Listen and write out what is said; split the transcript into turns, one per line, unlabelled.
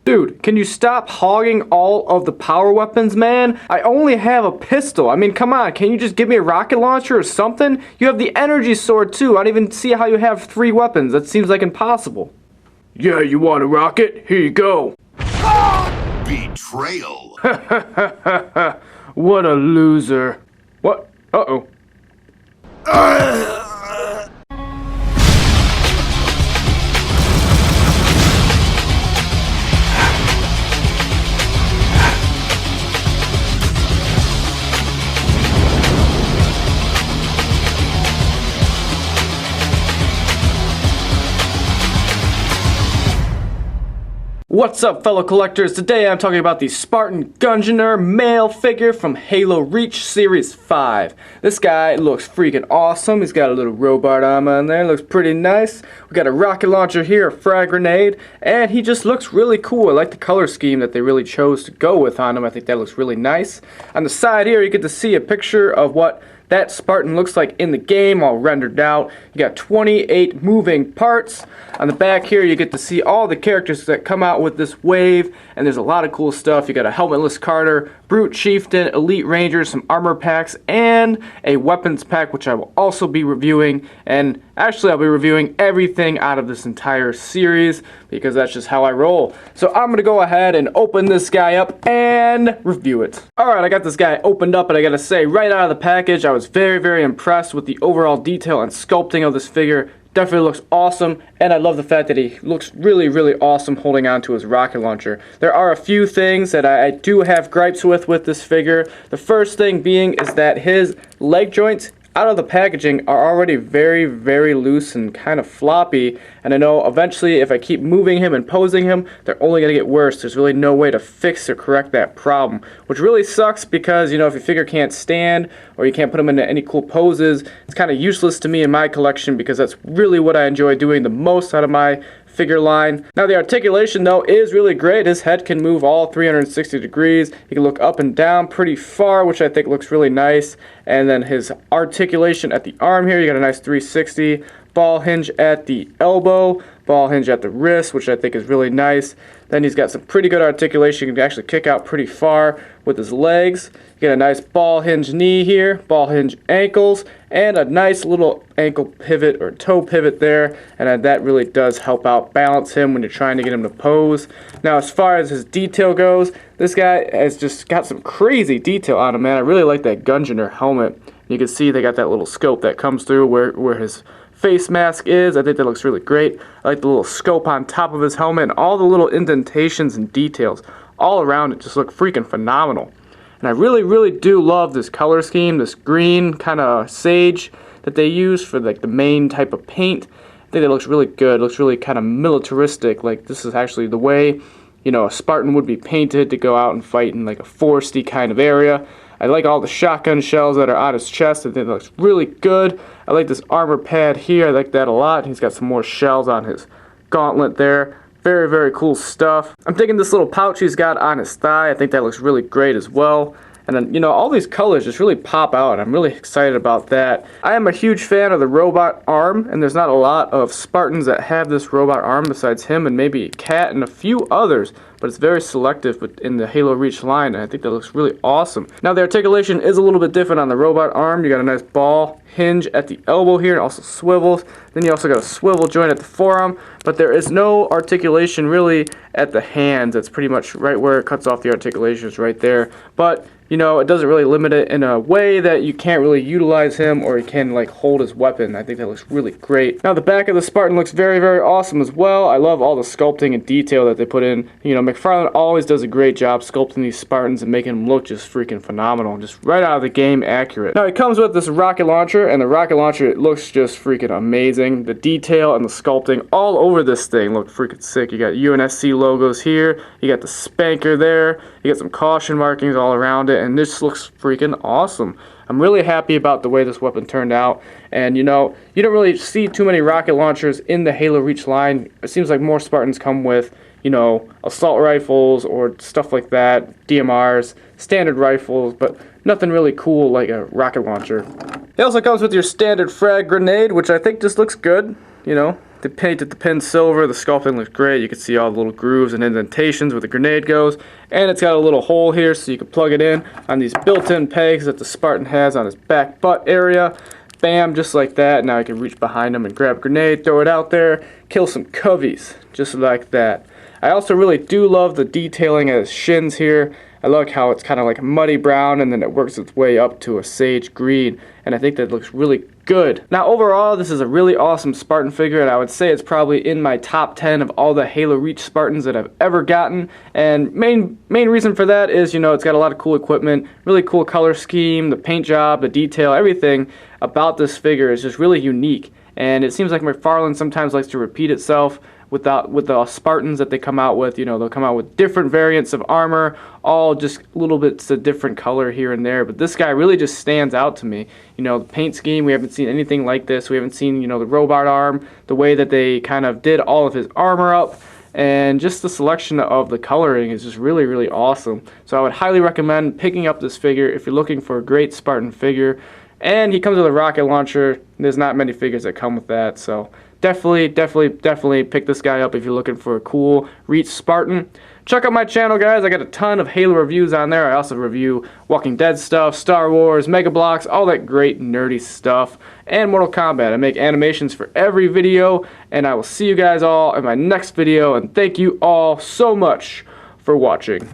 Dude, can you stop hogging all of the power weapons, man? I only have a pistol. I mean, come on, can you just give me a rocket launcher or something? You have the energy sword too. I don't even see how you have 3 weapons. That seems like impossible. Yeah, you want a rocket? Here you go.
Betrayal.
What a loser. What? Uh-oh. What's up, fellow collectors? Today I'm talking about the Spartan Gungnir male figure from Halo Reach Series 5. This guy looks freaking awesome. He's got a little robot arm on there. Looks pretty nice. We got a rocket launcher here, a frag grenade, and he just looks really cool. I like the color scheme that they really chose to go with on him. I think that looks really nice. On the side here, you get to see a picture of what that Spartan looks like in the game, all rendered out. You got 28 moving parts. On the back here, you get to see all the characters that come out with this wave, and there's a lot of cool stuff. You got a helmetless Carter, Brute Chieftain, Elite Ranger, some armor packs, and a weapons pack, which I will also be reviewing. And actually, I'll be reviewing everything out of this entire series, because that's just how I roll. So I'm gonna go ahead and open this guy up and review it. Alright, I got this guy opened up, and I gotta say, right out of the package, I was very, very impressed with the overall detail and sculpting of this figure. Definitely looks awesome, and I love the fact that he looks really, really awesome holding on to his rocket launcher. There are a few things that I do have gripes with this figure. The first thing being is that his leg joints out of the packaging are already very, very loose and kind of floppy, and I know eventually if I keep moving him and posing him, they're only going to get worse. There's really no way to fix or correct that problem, which really sucks because, you know, if your figure can't stand or you can't put him into any cool poses, it's kind of useless to me in my collection, because that's really what I enjoy doing the most out of my figure line. Now the articulation though is really great. His head can move all 360 degrees. He can look up and down pretty far, which I think looks really nice. And then his articulation at the arm here, you got a nice 360. Ball hinge at the elbow, ball hinge at the wrist, which I think is really nice. Then he's got some pretty good articulation. He can actually kick out pretty far with his legs. You get a nice ball hinge knee here, ball hinge ankles, and a nice little ankle pivot or toe pivot there. And that really does help out balance him when you're trying to get him to pose. Now, as far as his detail goes, this guy has just got some crazy detail on him, man. I really like that Gungnir helmet. You can see they got that little scope that comes through where his face mask is. I think that looks really great. I like the little scope on top of his helmet, and all the little indentations and details all around it just look freaking phenomenal. And I really, really do love this color scheme, this green kind of sage that they use for like the main type of paint. I think it looks really good. It looks really kind of militaristic. Like this is actually the way, you know, a Spartan would be painted to go out and fight in like a foresty kind of area. I like all the shotgun shells that are on his chest. I think it looks really good. I like this armor pad here. I like that a lot. He's got some more shells on his gauntlet there. Very, very cool stuff. I'm digging this little pouch he's got on his thigh. I think that looks really great as well. And then, you know, all these colors just really pop out. I'm really excited about that. I am a huge fan of the robot arm, and there's not a lot of Spartans that have this robot arm besides him and maybe Cat and a few others, but it's very selective in the Halo Reach line, and I think that looks really awesome. Now, the articulation is a little bit different on the robot arm. You got a nice ball hinge at the elbow here, and also swivels. Then you also got a swivel joint at the forearm, but there is no articulation really at the hands. That's pretty much right where it cuts off the articulation is right there. But you know, it doesn't really limit it in a way that you can't really utilize him or he can like hold his weapon. I think that looks really great. Now the back of the Spartan looks very, very awesome as well. I love all the sculpting and detail that they put in. You know, McFarlane always does a great job sculpting these Spartans and making them look just freaking phenomenal. Just right out of the game accurate. Now it comes with this rocket launcher, and the rocket launcher, it looks just freaking amazing. The detail and the sculpting all over this thing look freaking sick. You got UNSC logos here. You got the spanker there. You got some caution markings all around it, and this looks freaking awesome. I'm really happy about the way this weapon turned out, and you know, you don't really see too many rocket launchers in the Halo Reach line. It seems like more Spartans come with, you know, assault rifles or stuff like that, DMRs, standard rifles, but nothing really cool like a rocket launcher. It also comes with your standard frag grenade, which I think just looks good. You know, They painted the pin silver. The sculpting looks great. You can see all the little grooves and indentations where the grenade goes. And it's got a little hole here so you can plug it in on these built-in pegs that the Spartan has on his back butt area. Bam, just like that. Now you can reach behind him and grab a grenade, throw it out there, kill some coveys, just like that. I also really do love the detailing at his shins here. I like how it's kind of like muddy brown and then it works its way up to a sage green, and I think that looks really good. Now overall, this is a really awesome Spartan figure, and I would say it's probably in my top 10 of all the Halo Reach Spartans that I've ever gotten. And main reason for that is, you know, it's got a lot of cool equipment, really cool color scheme, the paint job, the detail, everything about this figure is just really unique. And it seems like McFarlane sometimes likes to repeat itself with the Spartans that they come out with. You know, they'll come out with different variants of armor, all just little bits of different color here and there. But this guy really just stands out to me. You know, the paint scheme, we haven't seen anything like this. We haven't seen, you know, the robot arm, the way that they kind of did all of his armor up. And just the selection of the coloring is just really, really awesome. So I would highly recommend picking up this figure if you're looking for a great Spartan figure. And he comes with a rocket launcher. There's not many figures that come with that, so definitely pick this guy up if you're looking for a cool Reach Spartan. Check out my channel, guys. I got a ton of Halo reviews on there. I also review Walking Dead stuff, Star Wars, Mega Bloks, all that great nerdy stuff, and Mortal Kombat. I make animations for every video, and I will see you guys all in my next video, and thank you all so much for watching.